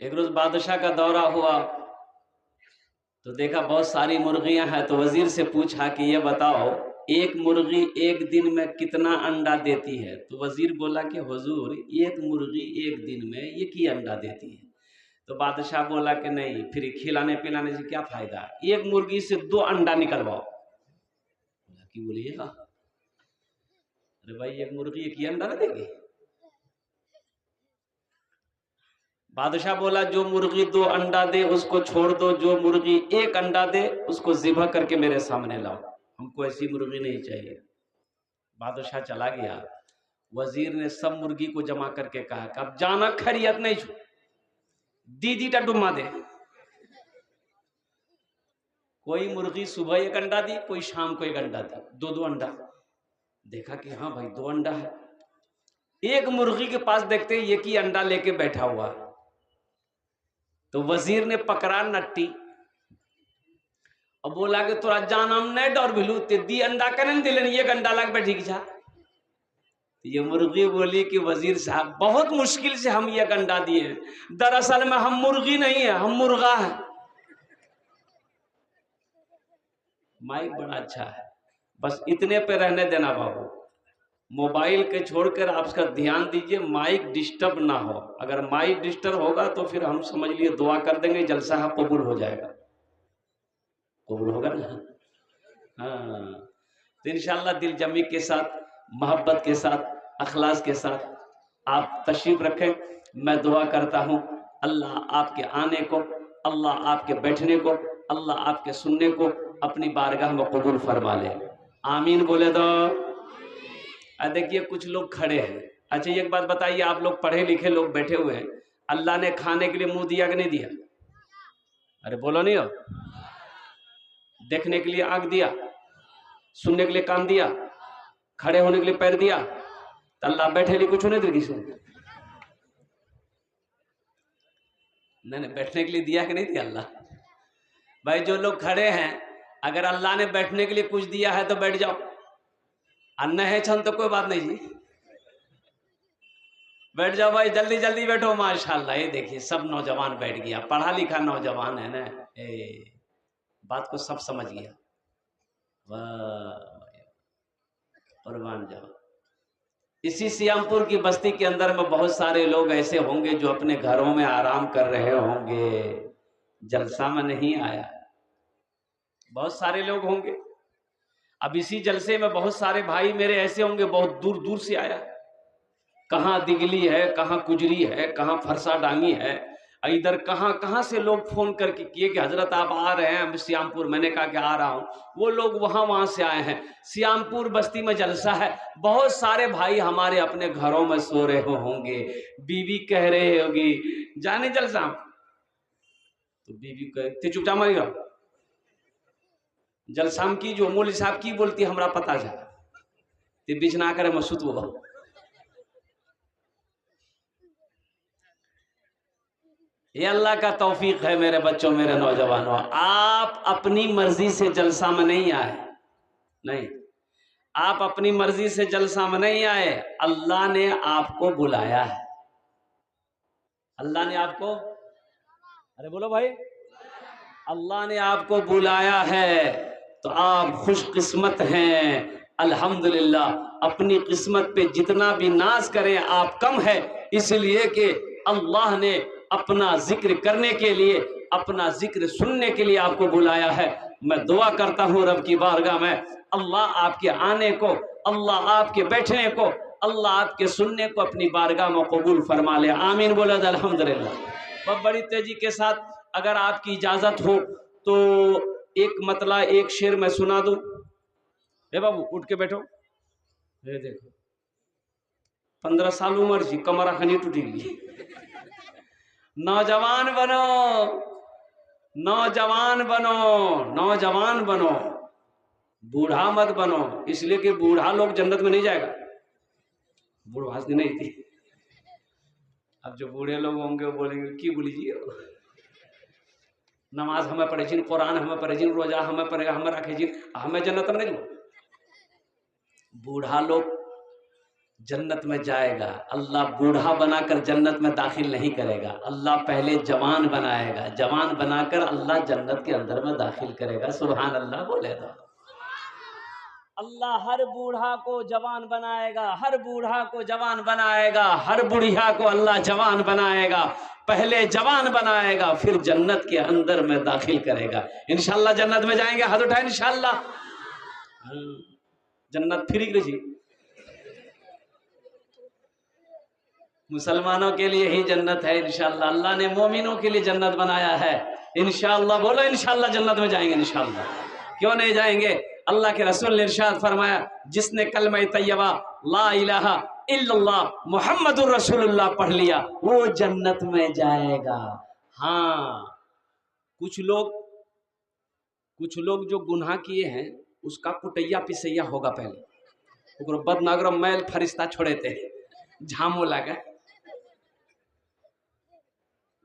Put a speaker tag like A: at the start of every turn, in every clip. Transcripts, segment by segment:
A: एक रोज बादशाह का दौरा हुआ तो देखा बहुत सारी मुर्गियां हैं, तो वजीर से पूछा कि ये बताओ एक मुर्गी एक दिन में कितना अंडा देती है। तो वजीर बोला कि हुजूर एक मुर्गी एक दिन में एक ही अंडा देती है। तो बादशाह बोला कि नहीं, फिर खिलाने पिलाने से क्या फायदा, एक मुर्गी से 2 अंडा निकलवाओ। बोला कि बोलिए हाँ, अरे भाई एक मुर्गी एक ही अंडा ना देगी। बादशाह बोला जो मुर्गी 2 अंडा दे उसको छोड़ दो, जो मुर्गी एक अंडा दे उसको ज़िबह करके मेरे सामने लाओ, हमको ऐसी मुर्गी नहीं चाहिए। बादशाह चला गया। वजीर ने सब मुर्गी को जमा करके कहा कि अब जाना खैरियत नहीं छू, दीदी टा डुमा दे। कोई मुर्गी सुबह एक अंडा दी, कोई शाम को एक अंडा दी, 2-2 अंडा। देखा कि हाँ भाई 2 अंडा है। एक मुर्गी के पास देखते एक ही अंडा लेके बैठा हुआ। तो वजीर ने पकड़ा नट्टी और बोला कि तोरा जान हम नहीं डर भिलू, ते दी अंडा करें दिले एक अंडा लग बैठी जा। ये मुर्गी बोली कि वजीर साहब बहुत मुश्किल से हम ये अंडा दिए, दरअसल में हम मुर्गी नहीं है, हम मुर्गा है। माइक बड़ा अच्छा है, बस इतने पे रहने देना बाबू, मोबाइल के छोड़कर आप उसका ध्यान दीजिए, माइक डिस्टर्ब ना हो। अगर माइक डिस्टर्ब होगा तो फिर हम समझ लिए दुआ कर देंगे, जलसा कबूल हो जाएगा। कबूल होगा ना? हाँ, तो इंशाल्लाह दिल जमी के साथ, मोहब्बत के साथ, अखलास के साथ आप तशरीफ रखें। मैं दुआ करता हूँ अल्लाह आपके आने को, अल्लाह आपके बैठने को, अल्लाह आपके सुनने को अपनी बारगाह में कबूल फरमा ले। आमीन बोले दो। देखिए कुछ लोग खड़े हैं। अच्छा एक बात बताइए, आप लोग पढ़े लिखे लोग बैठे हुए हैं, अल्लाह ने खाने के लिए मुंह दिया कि नहीं दिया? अरे बोलो नहीं हो। देखने के लिए आंख दिया, सुनने के लिए कान दिया, खड़े होने के लिए पैर दिया, तो अल्लाह बैठे लिए कुछ नहीं दे किसी नहीं, बैठने के लिए दिया कि नहीं दिया अल्लाह? भाई जो लोग खड़े हैं, अगर अल्लाह ने बैठने के लिए कुछ दिया है तो बैठ जाओ, अन्ना है छन तो कोई बात नहीं जी, बैठ जाओ भाई, जल्दी जल्दी बैठो। माशाल्लाह, ये देखिए सब नौजवान बैठ गया, पढ़ा लिखा नौजवान है ना, बात को सब समझ गया। वाह, कुर्बान जाओ। इसी सियामपुर की बस्ती के अंदर में बहुत सारे लोग ऐसे होंगे जो अपने घरों में आराम कर रहे होंगे, जलसा में नहीं आया। बहुत सारे लोग होंगे। अब इसी जलसे में बहुत सारे भाई मेरे ऐसे होंगे बहुत दूर दूर से आया, कहाँ दिगली है, कहाँ कुजरी है, कहाँ फरसा डांगी है, इधर कहाँ कहाँ से लोग फोन करके किए कि हजरत आप आ रहे हैं सियामपुर। मैंने कहा कि आ रहा हूँ। वो लोग वहां से आए हैं। सियामपुर बस्ती में जलसा है, बहुत सारे भाई हमारे अपने घरों में सो रहे होंगे, बीवी कह रहे होगी जाने जलसा, तो बीवी कहते चुपचाप मरी रहो, जलसाम की जो मूल साहब की बोलती हमरा पता है, ते बीच ना करे मसूत वो। ये अल्लाह का तौफीक है मेरे बच्चों, मेरे नौजवानों। आप अपनी मर्जी से जलसा में नहीं आए, नहीं, आप अपनी मर्जी से जलसा में नहीं आए, अल्लाह ने आपको बुलाया है। अल्लाह ने आपको, अरे बोलो भाई, अल्लाह ने आपको बुलाया है, तो आप खुशकिस्मत हैं। अल्हम्दुलिल्लाह, अपनी किस्मत पे जितना भी नाज करें आप कम है, इसलिए कि अल्लाह ने अपना जिक्र करने के लिए, अपना जिक्र सुनने के लिए आपको बुलाया है। मैं दुआ करता हूँ रब की बारगाह में, अल्लाह आपके आने को, अल्लाह आपके बैठने को, अल्लाह आपके सुनने को अपनी बारगाह में कबूल फरमा ले। आमीन बोला अल्हम्दुलिल्लाह। बहुत बड़ी तेजी के साथ अगर आपकी इजाजत हो तो एक मतला, एक शेर मैं सुना दूं। हे बाबू उठ के बैठो, ये देखो 15 साल उम्र जी, कमरा खनी टूटी गई। नौजवान बनो, नौजवान बनो, नौजवान बनो, बूढ़ा मत बनो, इसलिए कि बूढ़ा लोग जन्नत में नहीं जाएगा, बूढ़ा हंसती नहीं थी। अब जो बूढ़े लोग होंगे वो बोलेंगे की बोलीजिए, नमाज हमें पढ़े जिन, कुरान हमें पढ़े जिन, रोजा हमें पढ़े, हमें रखे जिन, हमें जन्नत में नहीं। बूढ़ा लोग जन्नत में जाएगा, अल्लाह बूढ़ा बनाकर जन्नत में दाखिल नहीं करेगा। अल्लाह पहले जवान बनाएगा, जवान बनाकर अल्लाह जन्नत के अंदर में दाखिल करेगा। सुभान अल्लाह बोले तो अल्लाह हर बूढ़ा को जवान बनाएगा, हर बूढ़ा को जवान बनाएगा, हर बुढ़िया को अल्लाह जवान बनाएगा। पहले जवान बनाएगा, फिर जन्नत के अंदर में दाखिल करेगा। इंशाअल्लाह जन्नत में जाएंगे, हाथ उठाए इंशाअल्लाह। जन्नत फ्री जी, मुसलमानों के लिए ही जन्नत है इंशाअल्लाह। अल्लाह ने मोमिनों के लिए जन्नत बनाया है इंशाअल्लाह। बोलो इंशाअल्लाह जन्नत में जाएंगे इंशाअल्लाह, क्यों नहीं जाएंगे। अल्लाह के रसूल ने इरशाद फरमाया, जिसने कलमा तैयबा ला इलाहा इल्लल्लाह मुहम्मदुर रसूलुल्लाह पढ़ लिया वो जन्नत में जाएगा। हाँ, कुछ लोग जो गुनाह किए हैं उसका कुटैया पिसैया होगा, पहले बदनागर मैल फरिश्ता छोड़े थे, झामो लगा,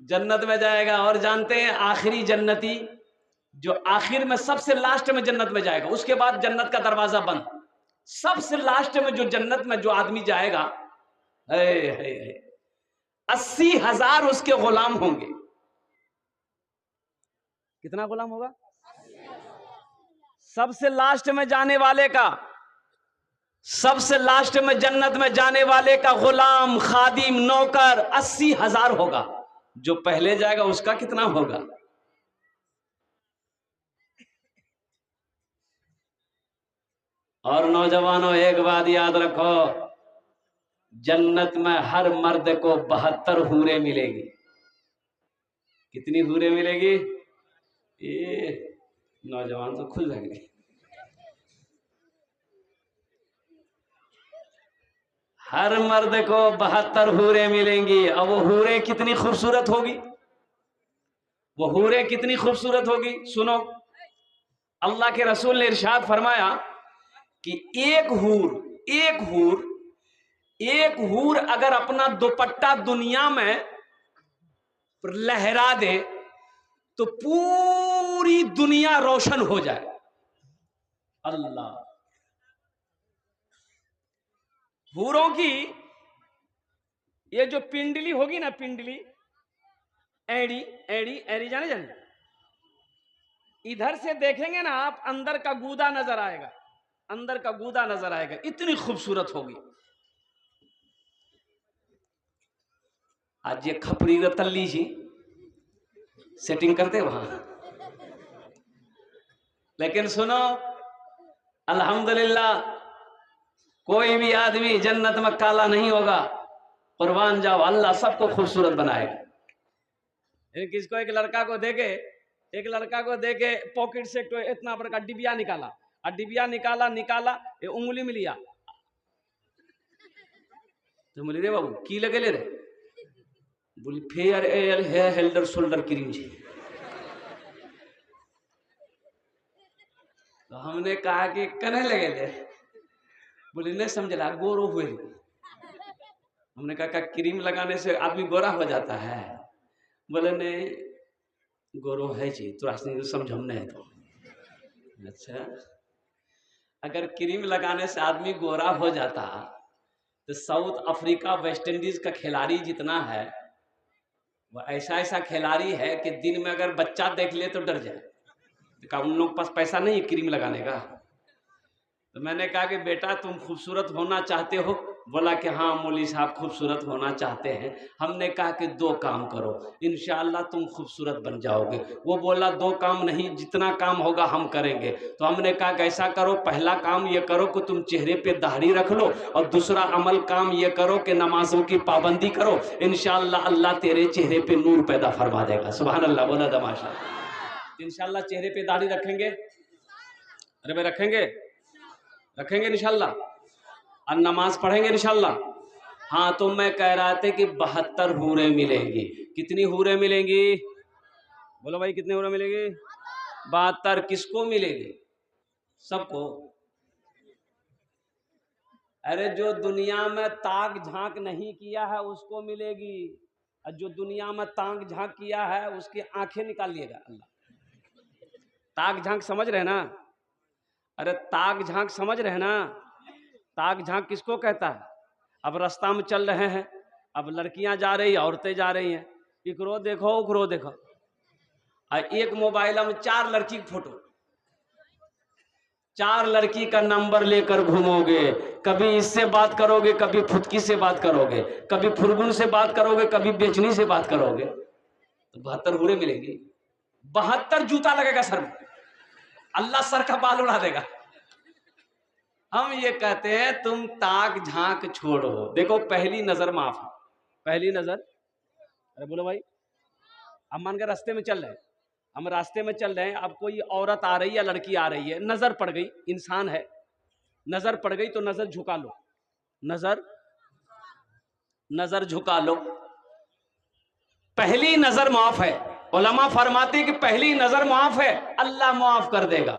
A: जन्नत में जाएगा। और जानते हैं आखिरी जन्नती जो आखिर में सबसे लास्ट में जन्नत में जाएगा, उसके बाद जन्नत का दरवाजा बंद, सबसे लास्ट में जो जन्नत में जो आदमी जाएगा, 80,000 उसके गुलाम होंगे। कितना गुलाम होगा? सबसे लास्ट में जाने वाले का, सबसे लास्ट में जन्नत में जाने वाले का गुलाम, खादिम, नौकर 80,000 होगा। जो पहले जाएगा उसका कितना होगा? और नौजवानों एक बात याद रखो, जन्नत में हर मर्द को 72 हूरें मिलेगी। कितनी हूरें मिलेगी? ये नौजवान तो खुश रहेंगे। हर मर्द को 72 हूरें मिलेंगी। अब वो हूरें कितनी खूबसूरत होगी, वो हूरें कितनी खूबसूरत होगी। सुनो, अल्लाह के रसूल ने इरशाद फरमाया कि एक हूर अगर अपना दुपट्टा दुनिया में लहरा दे तो पूरी दुनिया रोशन हो जाए। अल्लाह, हूरों की ये जो पिंडली होगी ना, पिंडली, एड़ी एड़ी एड़ी, जाने इधर से देखेंगे ना आप, अंदर का गूदा नजर आएगा, अंदर का गूदा नजर आएगा, इतनी खूबसूरत होगी। आज ये खपरी तल्ली जी सेटिंग करते वहां, लेकिन सुनो अल्हम्दुलिल्लाह कोई भी आदमी जन्नत में काला नहीं होगा। कुर्बान जाओ, अल्लाह सबको खूबसूरत बनाएगा। किसको एक लड़का को देके पॉकेट से तो इतना बड़ा डिबिया निकाला, और डिबिया निकाला ये उंगली में लिया, तो बोली रे बाबू की लगे ले रे, बोली फेयर हेल्डर शोल्डर क्रीम जी। तो हमने कहा कि कने लगे ले, बोली नहीं समझला, गोरो हुए। हमने कहा क्रीम लगाने से आदमी गोरा हो जाता है। बोले नहीं, गोरो है जी, तो समझ हमने है। तो अच्छा, अगर क्रीम लगाने से आदमी गोरा हो जाता तो साउथ अफ्रीका वेस्ट इंडीज का खिलाड़ी जितना है वो ऐसा खिलाड़ी है कि दिन में अगर बच्चा देख ले तो डर जाए। तो कहा उन लोग के पास पैसा नहीं है क्रीम लगाने का। तो मैंने कहा कि बेटा तुम खूबसूरत होना चाहते हो? बोला कि हाँ मौली साहब खूबसूरत होना चाहते हैं। हमने कहा कि 2 काम करो, इंशाअल्लाह तुम खूबसूरत बन जाओगे। वो बोला 2 काम नहीं, जितना काम होगा हम करेंगे। तो हमने कहा कि ऐसा करो, पहला काम ये करो कि तुम चेहरे पे दाढ़ी रख लो, और दूसरा अमल काम ये करो कि नमाजों की पाबंदी करो। इंशाअल्लाह अल्लाह तेरे चेहरे पे नूर पैदा फरमा देगा। सुभान अल्लाह, बोला दमाशा। इंशाअल्लाह चेहरे पे दाढ़ी रखेंगे, अरे भाई रखेंगे इंशाअल्लाह, और नमाज पढ़ेंगे इंशाअल्लाह। हाँ, तो मैं कह रहा था कि 72 हूरें मिलेंगी। कितनी हूरें मिलेंगी? बोलो भाई कितने हूरें मिलेंगी? 72। किसको मिलेगी? सबको। अरे जो दुनिया में ताक झांक नहीं किया है उसको मिलेगी, और जो दुनिया में ताक झांक किया है उसकी आंखें निकाल लिएगा अल्लाह। ताक झांक समझ रहे ना? अरे ताक झांक समझ रहे ना? ताक झांक किसको कहता है? अब रास्ता में चल रहे हैं, अब लड़कियां जा रही, औरतें जा रही हैं, इकरो देखो उकरो देखो, और एक मोबाइल में 4 लड़की की फोटो, 4 लड़की का नंबर लेकर घूमोगे, कभी इससे बात करोगे, कभी फुटकी से बात करोगे, कभी फुरगुन से बात करोगे, कभी बेचनी से बात करोगे, तो 72 हुरे मिलेंगी, 72 जूता लगेगा सर में, अल्लाह सर का बाल उड़ा देगा। हम ये कहते हैं तुम ताक झांक छोड़ो। देखो पहली नजर माफ है, पहली नजर, अरे बोलो भाई, हम मान के रास्ते में चल रहे हैं, हम रास्ते में चल रहे हैं, अब कोई औरत आ रही है, लड़की आ रही है, नजर पड़ गई, इंसान है, नजर पड़ गई तो नजर झुका लो, नजर झुका लो। पहली नजर माफ है, उलमा फरमाते कि पहली नजर माफ है, अल्लाह माफ कर देगा।